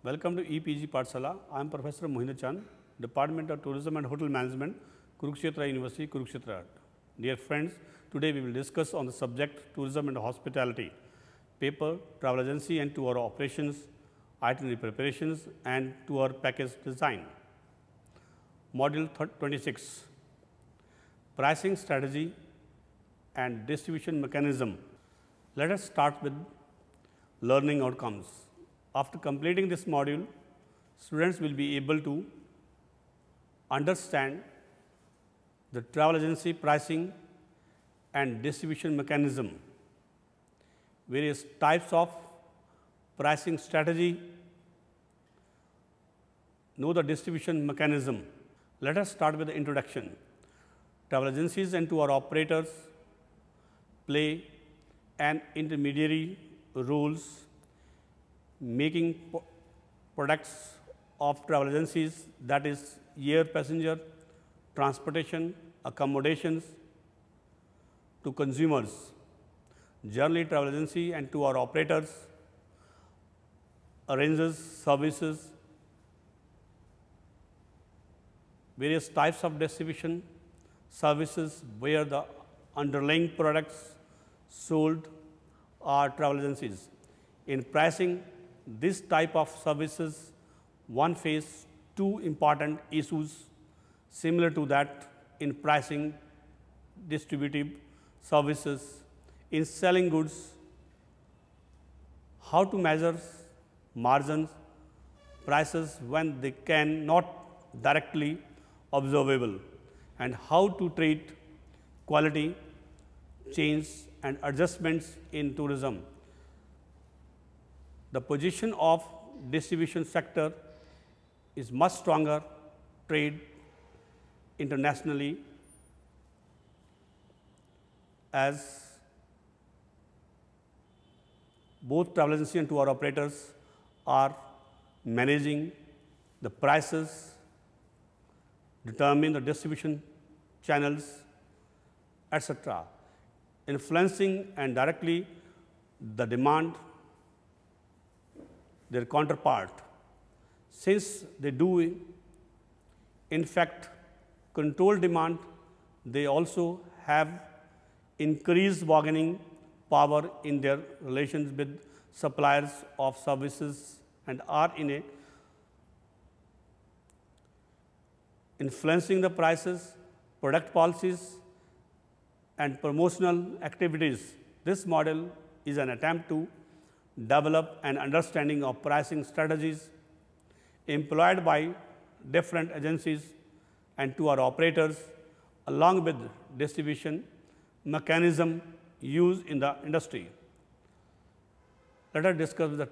Welcome to EPG Pathshala. I am Professor Mohinder Chand, Department of Tourism and Hotel Management, Kurukshetra University, Kurukshetra. Dear friends, today we will discuss on the subject Tourism and Hospitality, paper, travel agency and tour operations, itinerary preparations and tour package design. Module 26, Pricing Strategy and Distribution Mechanism. Let us start with learning outcomes. After completing this module, students will be able to understand the travel agency pricing and distribution mechanism, various types of pricing strategy, know the distribution mechanism. Let us start with the introduction. Travel agencies and tour operators play an intermediary roles making products of travel agencies, that is air passenger, transportation, accommodations to consumers. Generally, travel agency and tour operators arranges services, various types of distribution services where the underlying products sold are travel agencies. In pricing this type of services, one face two important issues similar to that in pricing distributive services. In selling goods, how to measure margins, prices when they can not directly observable, and how to treat quality change and adjustments in tourism. The position of distribution sector is much stronger, trade internationally, as both travel agency and tour operators are managing the prices, determining the distribution channels, etc., influencing and directly the demand their counterpart. Since they do in fact control demand, they also have increased bargaining power in their relations with suppliers of services and are in a influencing the prices, product policies and promotional activities. This model is an attempt to develop an understanding of pricing strategies employed by different agencies and tour operators along with distribution mechanism used in the industry. Let us discuss the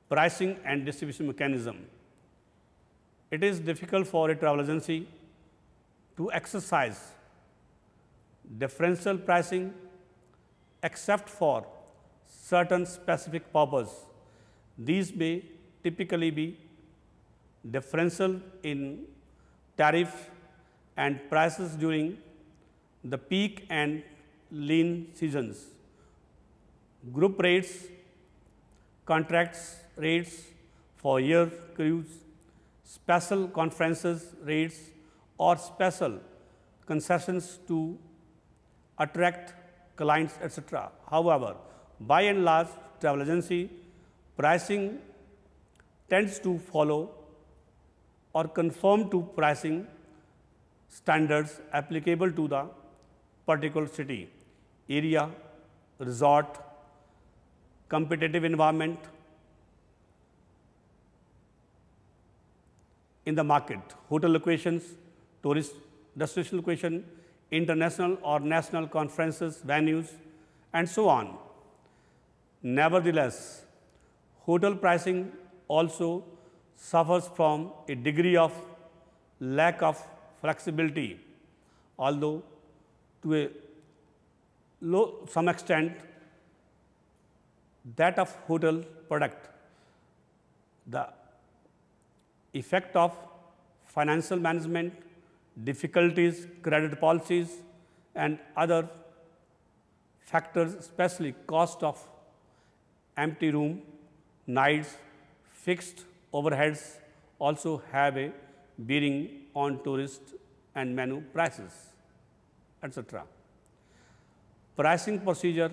pricing and distribution mechanism. It is difficult for a travel agency to exercise differential pricing except for certain specific purpose. These may typically be differential in tariff and prices during the peak and lean seasons, group rates, contracts rates for year cruise, special conferences rates or special concessions to attract clients, etc. However, by and large, travel agency pricing tends to follow or conform to pricing standards applicable to the particular city, area, resort, competitive environment in the market, hotel locations, tourist destination location, international or national conferences, venues, and so on. Nevertheless, hotel pricing also suffers from a degree of lack of flexibility, although to a some extent that of hotel product. The effect of financial management, difficulties, credit policies, and other factors, especially cost of empty room, nights, Fixed overheads also have a bearing on tourist and menu prices, etc. Pricing procedure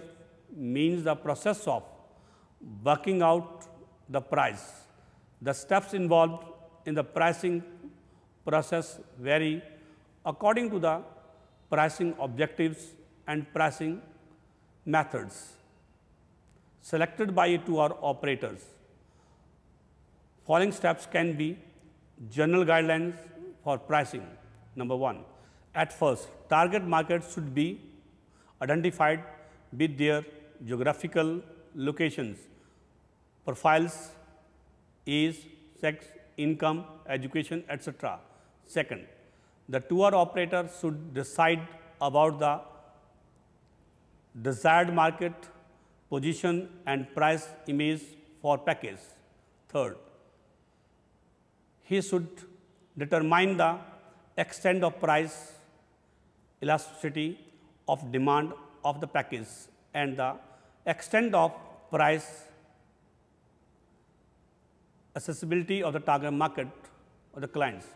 means the process of working out the price. The steps involved in the pricing process vary according to the pricing objectives and pricing methods selected by tour operators. Following steps can be general guidelines for pricing. Number 1, at first, target markets should be identified with their geographical locations, profiles, age, sex, income, education, etc. Second, the tour operator should decide about the desired market position and price image for package. Third, he should determine the extent of price elasticity of demand of the package and the extent of price accessibility of the target market of the clients.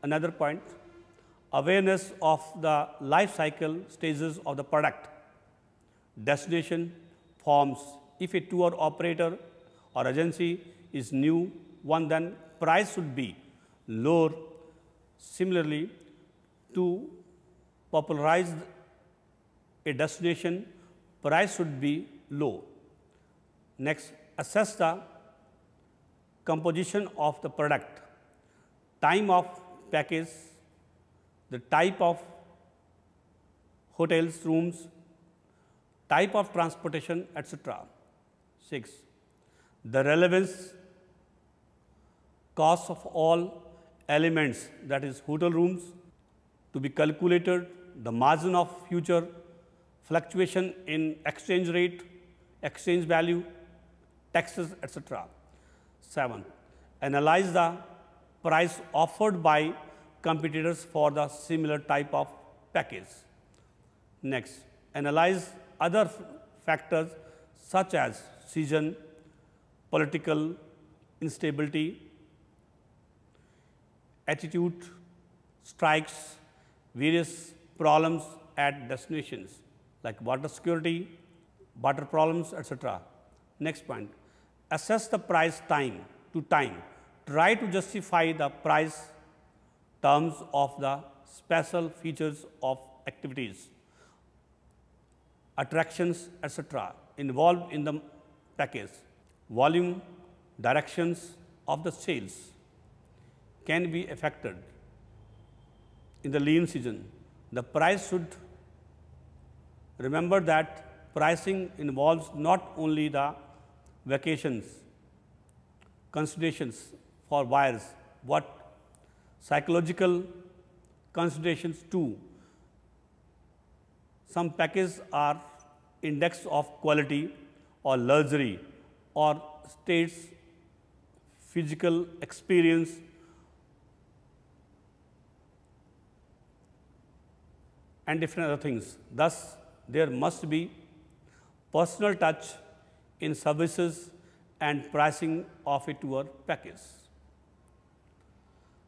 Another point, awareness of the life cycle stages of the product. Destination forms. If a tour operator or agency is new one, then price should be lower. Similarly, to popularize a destination, price should be low. Next, assess the composition of the product, time of package, the type of hotels, rooms, type of transportation, etc. 6, the relevance cost of all elements, that is hotel rooms, to be calculated, the margin of future fluctuation in exchange rate, exchange value, taxes, etc. 7, analyze the price offered by competitors for the similar type of package. Next, analyze other factors such as season, political instability, attitude, strikes, various problems at destinations like water security, water problems, etc. Next point, assess the price time to time. Try to justify the price terms of the special features of activities, attractions, etc. involved in the package. Volume, directions of the sales can be affected in the lean season. The price should remember that pricing involves not only the vacations, considerations for buyers, but psychological considerations too. Some packages are index of quality or luxury or states physical experience and different other things. Thus, there must be personal touch in services and pricing of a tour package.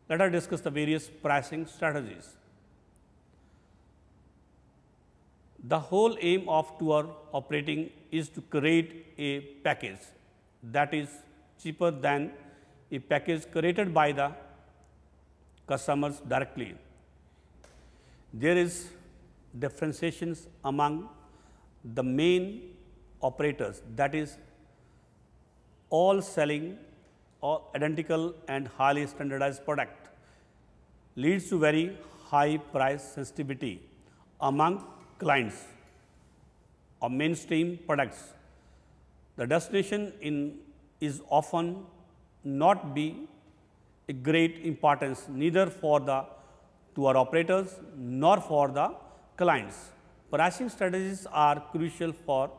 Let us discuss the various pricing strategies. The whole aim of tour operating is to create a package that is cheaper than a package created by the customers directly. There is differentiations among the main operators, that is all selling all identical and highly standardized product, leads to very high price sensitivity among clients of mainstream products. The destination is often not be a great importance neither for the tour operators nor for the clients. Pricing strategies are crucial for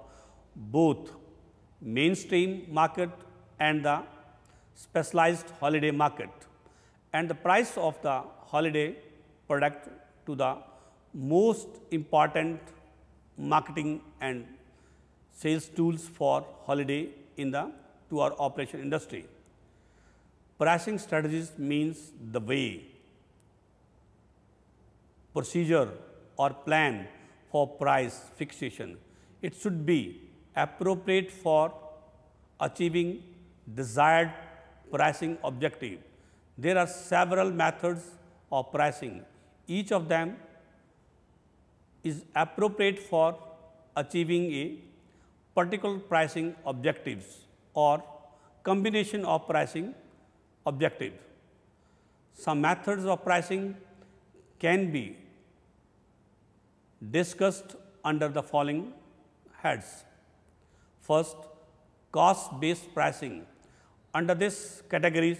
both mainstream market and the specialized holiday market, and the price of the holiday product to the most important marketing and sales tools for holiday in the tour operation industry. Pricing strategies means the way, procedure or plan for price fixation. It should be appropriate for achieving desired pricing objective. There are several methods of pricing. Each of them is appropriate for achieving a particular pricing objectives or combination of pricing objectives. Some methods of pricing can be discussed under the following heads. First, cost-based pricing. Under these categories,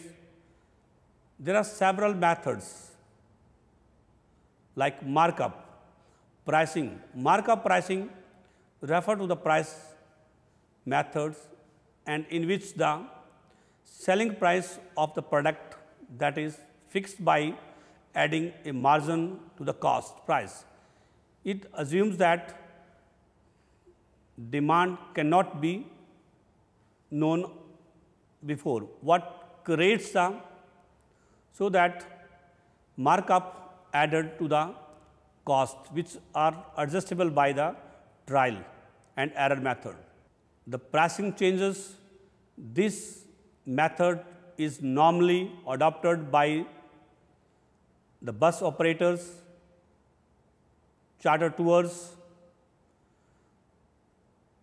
there are several methods like markup pricing. Markup pricing refer to the price methods and in which the selling price of the product that is fixed by adding a margin to the cost price. It assumes that demand cannot be known before. What creates the so that markup added to the cost which are adjustable by the trial and error method. The pricing changes, this method is normally adopted by the bus operators, charter tours.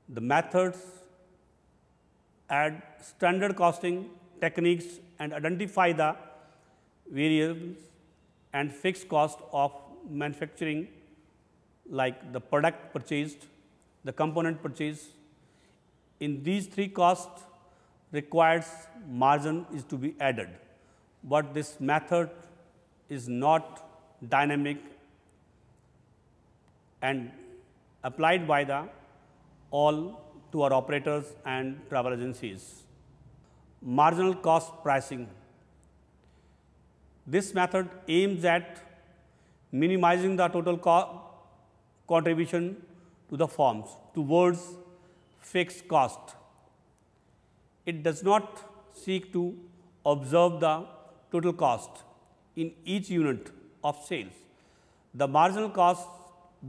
The methods add standard costing techniques and identify the variables and fixed cost of manufacturing like the product purchased, the component purchased. In these three costs requires margin is to be added, but this method is not dynamic and applied by the all tour operators and travel agencies. Marginal cost pricing. This method aims at minimizing the total contribution to the firms towards fixed cost. It does not seek to observe the total cost in each unit of sales. The marginal cost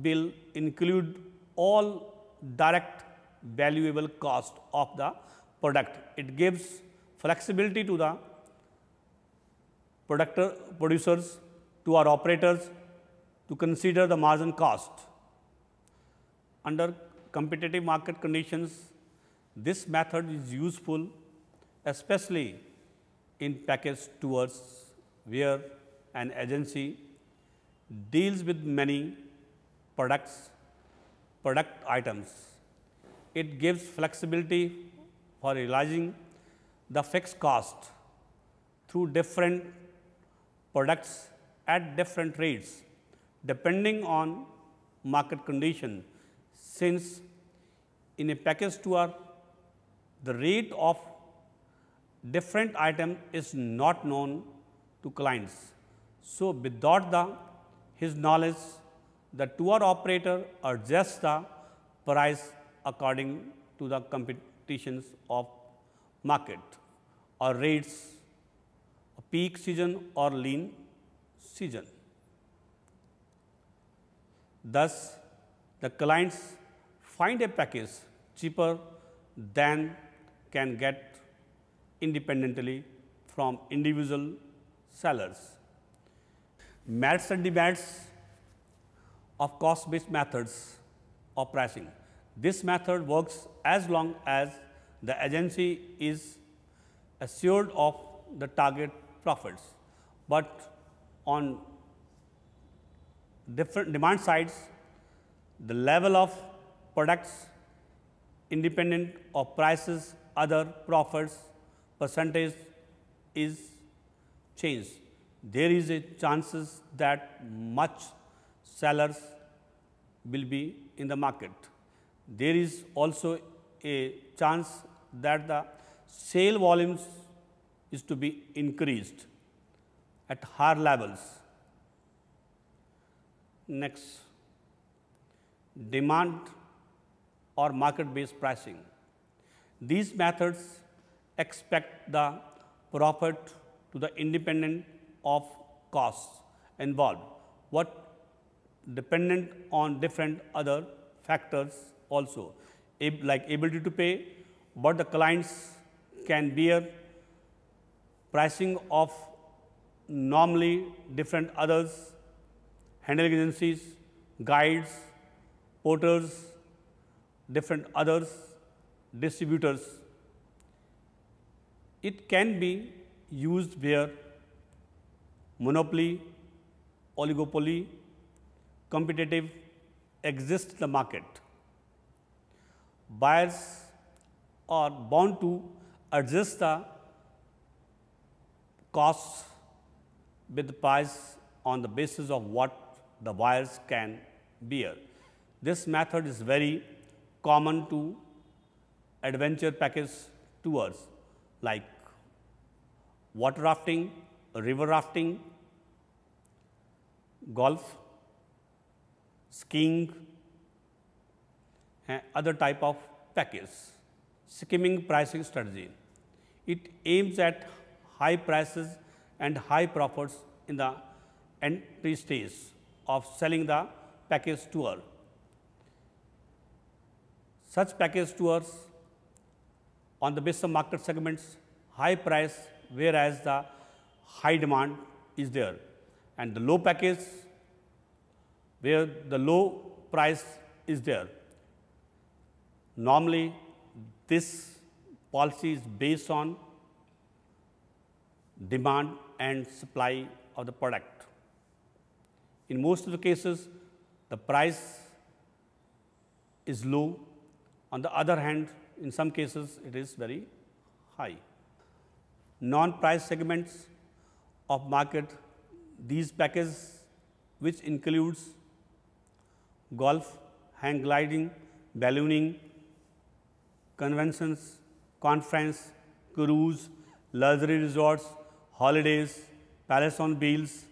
will include all direct valuable cost of the product. It gives flexibility to the producers, to our operators to consider the margin cost. Under competitive market conditions, this method is useful especially in package tours where an agency deals with many product items. It gives flexibility for realizing the fixed cost through different products at different rates depending on market condition. Since in a package tour, the rate of different item is not known to clients. So without his knowledge, the tour operator adjusts the price according to the competitions of market or rates, peak season or lean season. Thus, the clients find a package cheaper than can get independently from individual sellers. Merits and demerits of cost-based methods of pricing. This method works as long as the agency is assured of the target profits, but on different demand sides, the level of products independent of prices, other profits, percentage is changed. There is a chances that much sellers will be in the market. There is also a chance that the sale volumes is to be increased at higher levels. Next, demand or market-based pricing. These methods expect the profit to the independent of costs involved, what dependent on different other factors also, like ability to pay, but the clients can bear pricing of normally different others, handling agencies, guides, porters, different others, distributors. It can be used where monopoly, oligopoly, competitive exists in the market. Buyers are bound to adjust the costs with the price on the basis of what the buyers can bear. This method is very common to adventure package tours like water rafting, river rafting, golf, skiing, and other type of package. Skimming pricing strategy. It aims at high prices and high profits in the entry stage of selling the package tour. Such package tours on the basis of market segments, high price, whereas the high demand is there, and the low package where the low price is there. Normally, this policy is based on demand and supply of the product. In most of the cases, the price is low. On the other hand, in some cases, it is very high. Non-price segments of market, these packages which includes golf, hang gliding, ballooning, conventions, conference, cruise, luxury resorts, holidays, palace on wheels,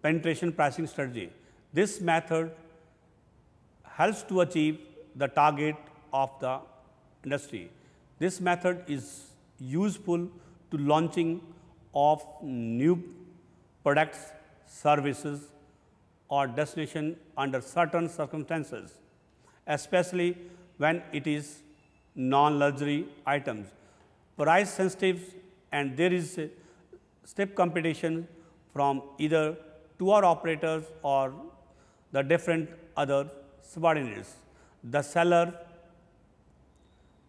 penetration pricing strategy. This method helps to achieve the target of the industry. This method is useful to launching of new products, services, or destination under certain circumstances, especially when it is non-luxury items. Price sensitive, and there is a stiff competition from either tour operators or the different other subordinates. The seller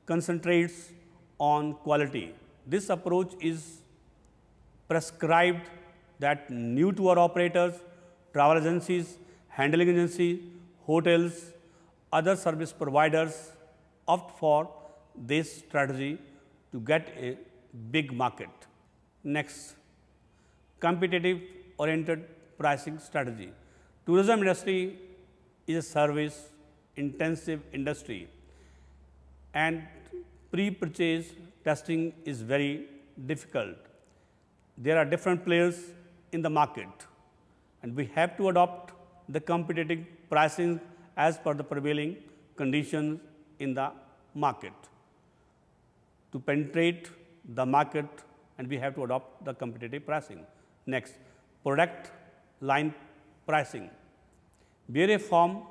concentrates on quality. This approach is prescribed that new tour operators, travel agencies, handling agencies, hotels, other service providers opt for this strategy to get a big market. Next, competitive oriented pricing strategy. Tourism industry is a service intensive industry, and pre-purchase testing is very difficult. There are different players in the market, and we have to adopt the competitive pricing as per the prevailing conditions in the market. To penetrate the market, and we have to adopt the competitive pricing. Next, product line pricing. Where a firm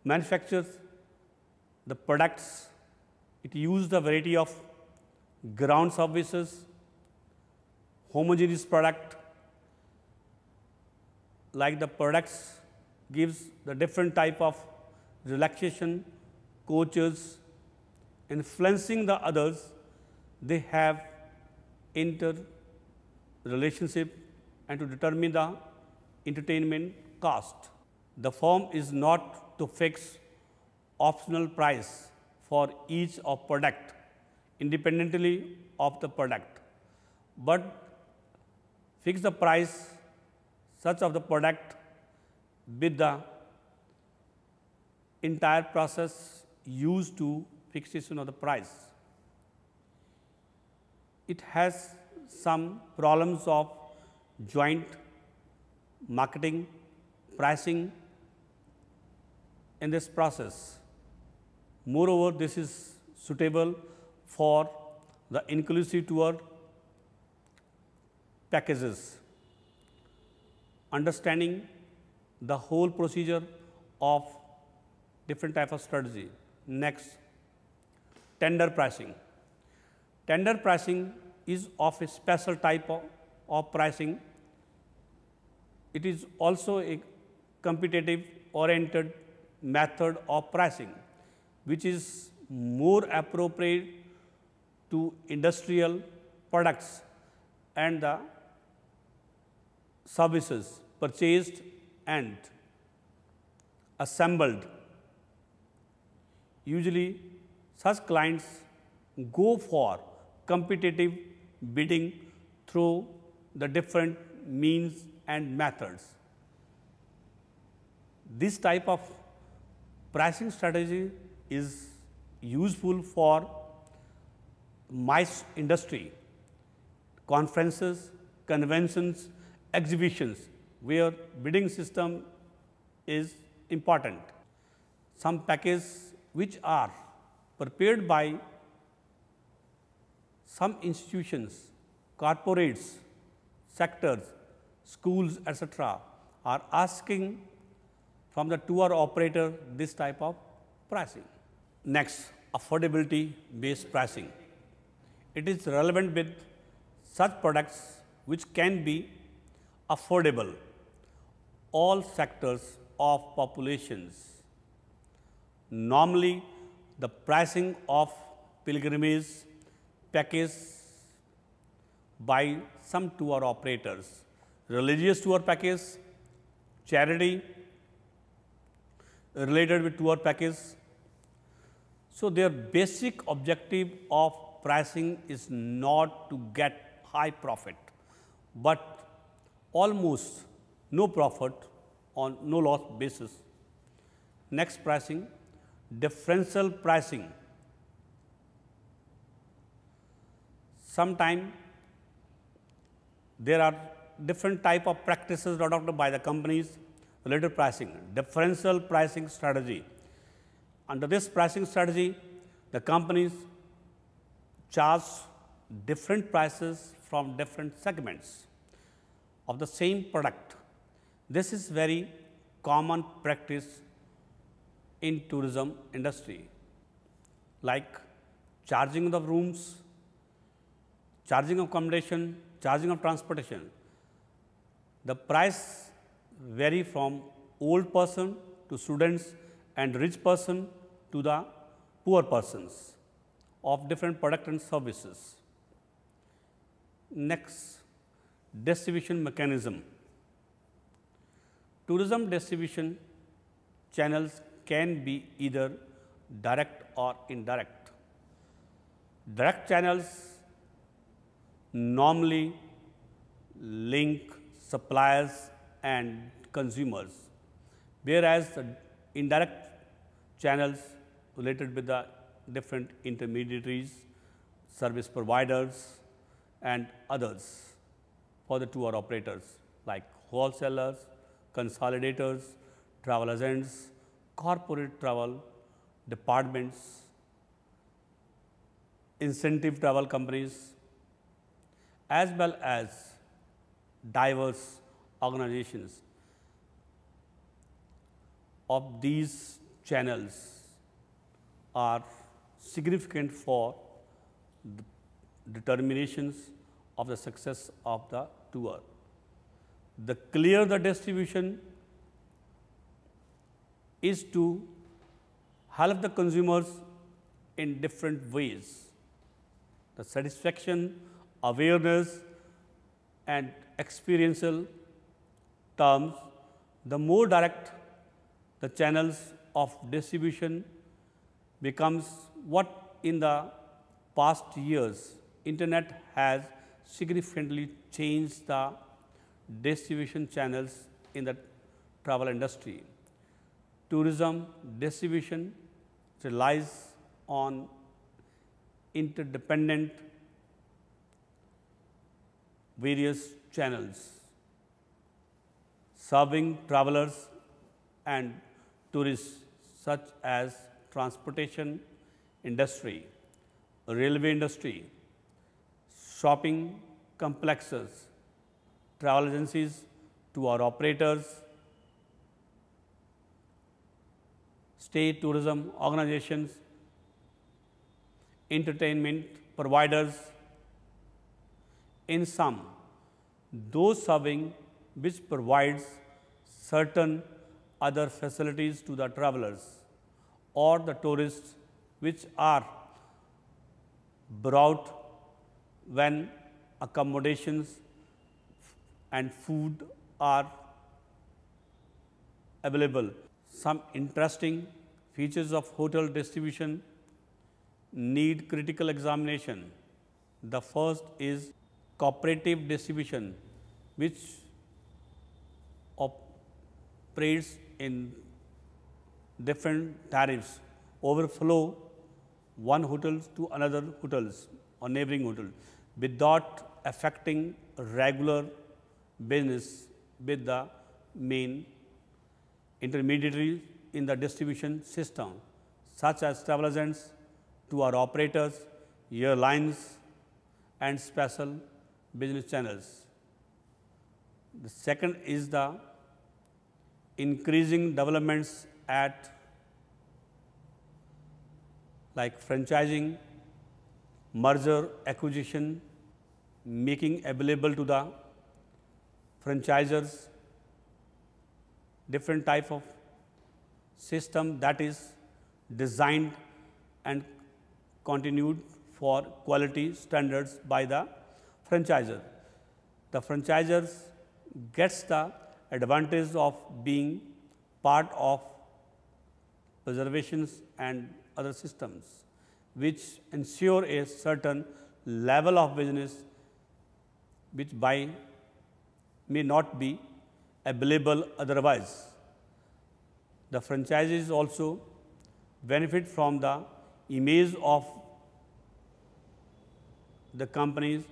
manufactures the products, it uses the variety of ground services, homogeneous product, like the products gives the different type of relaxation, coaches, influencing the others. They have inter-relationship and to determine the entertainment cost. The firm is not to fix optional price for each of product independently of the product, but fix the price such of the product with the entire process used to fixation of the price. It has some problems of joint marketing, pricing in this process. Moreover, this is suitable for the inclusive tour packages, understanding the whole procedure of different type of strategy. Next, tender pricing. Tender pricing is of a special type of pricing. It is also a competitive oriented method of pricing, which is more appropriate to industrial products and the services purchased and assembled. Usually, such clients go for competitive bidding through the different means and methods. This type of pricing strategy is useful for MICE industry, conferences, conventions, exhibitions, where bidding system is important. Some packages which are prepared by some institutions, corporates, sectors, schools, etc., are asking from the tour operator this type of pricing. Next, affordability based pricing. It is relevant with such products which can be affordable all sectors of populations. Normally, the pricing of pilgrimage package by some tour operators, religious tour package, charity related with tour package. So their basic objective of pricing is not to get high profit, but almost no profit on no loss basis. Next, pricing, differential pricing. Sometimes there are different type of practices adopted by the companies related to pricing, differential pricing strategy. Under this pricing strategy, the companies charge different prices from different segments of the same product. This is very common practice in tourism industry, like charging of rooms, charging of accommodation, charging of transportation. The price vary from old person to students and rich person to the poor persons of different product and services. Next, distribution mechanism. Tourism distribution channels can be either direct or indirect. Direct channels normally link suppliers and consumers, whereas the indirect channels related with the different intermediaries, service providers and others for the tour operators like wholesalers, consolidators, travel agents, corporate travel departments, incentive travel companies, as well as diverse organizations. Of these channels are significant for the determinations of the success of the tour. The clear the distribution is to help the consumers in different ways. The satisfaction, awareness and experiential terms, the more direct the channels of distribution becomes. What in the past years, internet has significantly changed the distribution channels in the travel industry. Tourism distribution relies on interdependent various channels, serving travelers and tourists such as transportation industry, railway industry, shopping complexes, travel agencies, tour operators, state tourism organizations, entertainment providers. In sum, those serving which provides certain other facilities to the travelers or the tourists which are brought when accommodations and food are available. Some interesting features of hotel distribution need critical examination. The first is cooperative distribution, which operates in different tariffs, overflow one hotel to another hotels or neighboring hotel without affecting regular business with the main intermediaries in the distribution system, such as travel agents, tour operators, airlines, and special business channels. The second is the increasing developments at like franchising, merger, acquisition, making available to the franchisors different type of system that is designed and continued for quality standards by the franchisor. The franchisors gets the advantage of being part of preservations and other systems which ensure a certain level of business which by may not be available otherwise. The franchisees also benefit from the image of the companies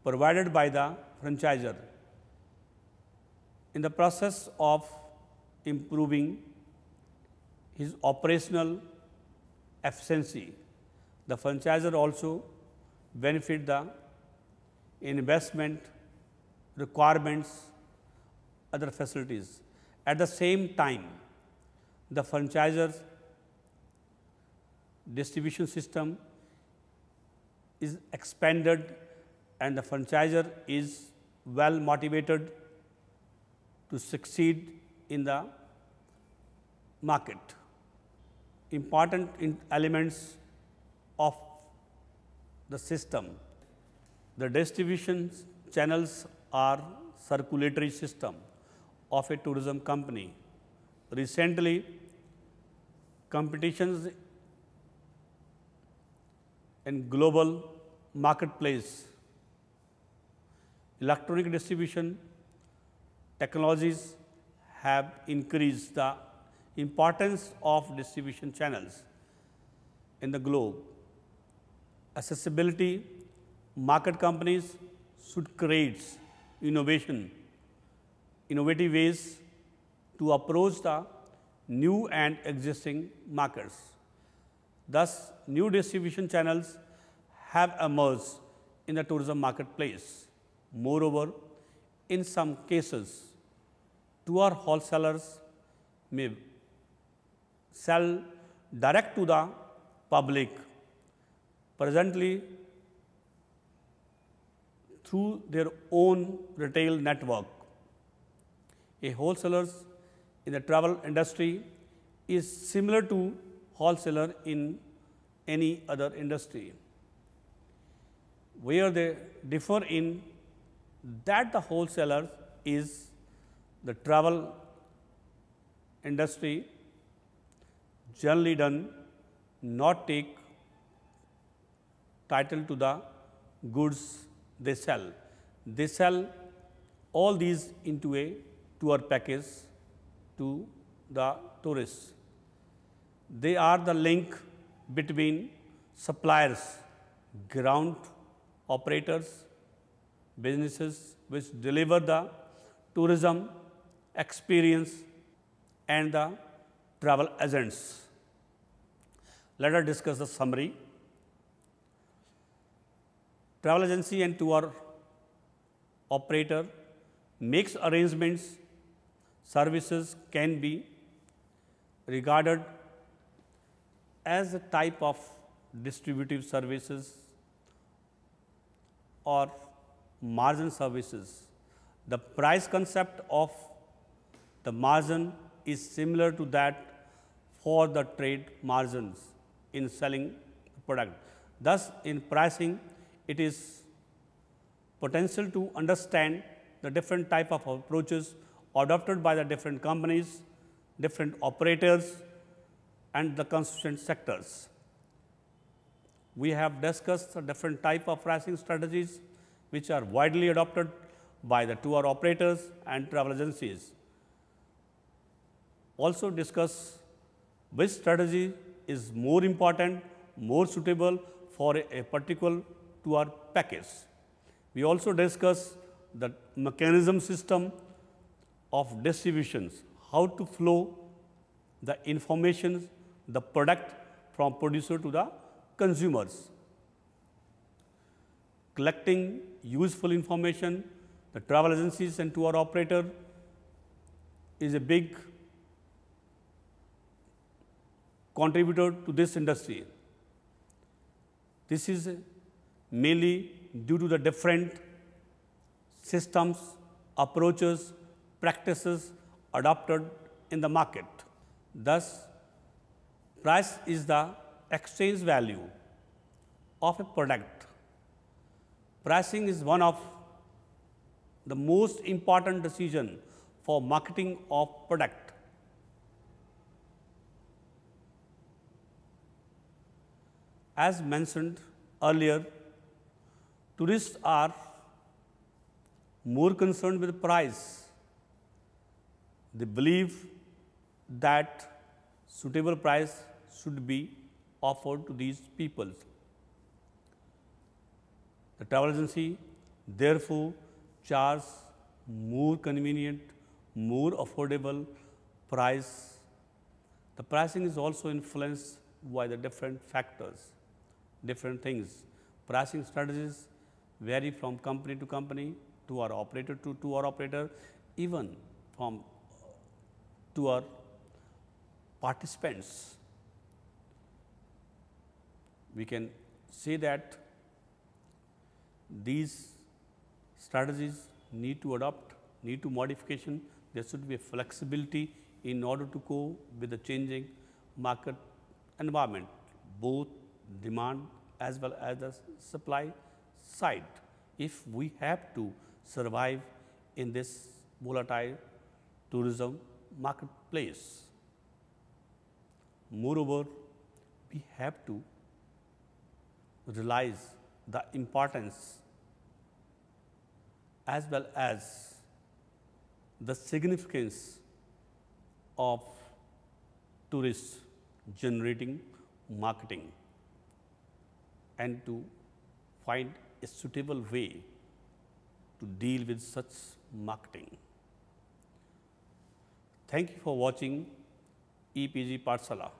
provided by the franchisor. In the process of improving his operational efficiency, the franchisor also benefit the investment requirements, other facilities. At the same time, the franchisor's distribution system is expanded and the franchisor is well motivated to succeed in the market. Important elements of the system. The distribution channels are circulatory system of a tourism company. Recently, competitions in global marketplace, electronic distribution technologies have increased the importance of distribution channels in the globe. Accessibility, market companies should create innovative ways to approach the new and existing markets. Thus, new distribution channels have emerged in the tourism marketplace. Moreover, in some cases, tour wholesalers may sell direct to the public presently through their own retail network. A wholesaler in the travel industry is similar to wholesaler in any other industry. Where they differ in that the wholesaler is the travel industry generally done not take title to the goods they sell. They sell all these into a tour package to the tourists. They are the link between suppliers, ground operators, businesses which deliver the tourism experience and the travel agents. Let us discuss the summary. travel agency and tour operator makes arrangements, services can be regarded as a type of distributive services or margin services. The price concept of the margin is similar to that for the trade margins in selling the product. Thus, in pricing, it is potential to understand the different type of approaches adopted by the different companies, different operators, and the constituent sectors. We have discussed the different type of pricing strategies which are widely adopted by the tour operators and travel agencies. Also discuss which strategy is more important, more suitable for a particular tour package. We also discuss the mechanism system of distributions, how to flow the information, the product from producer to the consumers. Collecting useful information, the travel agencies and tour operator is a big contributor to this industry. This is mainly due to the different systems, approaches, practices adopted in the market. Thus, price is the exchange value of a product. Pricing is one of the most important decision for marketing of product. As mentioned earlier, tourists are more concerned with price. They believe that suitable price should be offered to these people. The travel agency therefore charges more convenient, more affordable price. The pricing is also influenced by the different factors, different things. Pricing strategies vary from company to company, tour operator to tour operator, even from tour participants. We can say that these strategies need to adopt, need to modification. There should be a flexibility in order to go with the changing market environment, both demand as well as the supply side, if we have to survive in this volatile tourism marketplace. Moreover, we have to realize the importance as well as the significance of tourists generating marketing and to find a suitable way to deal with such marketing. Thank you for watching EPG Pathshala.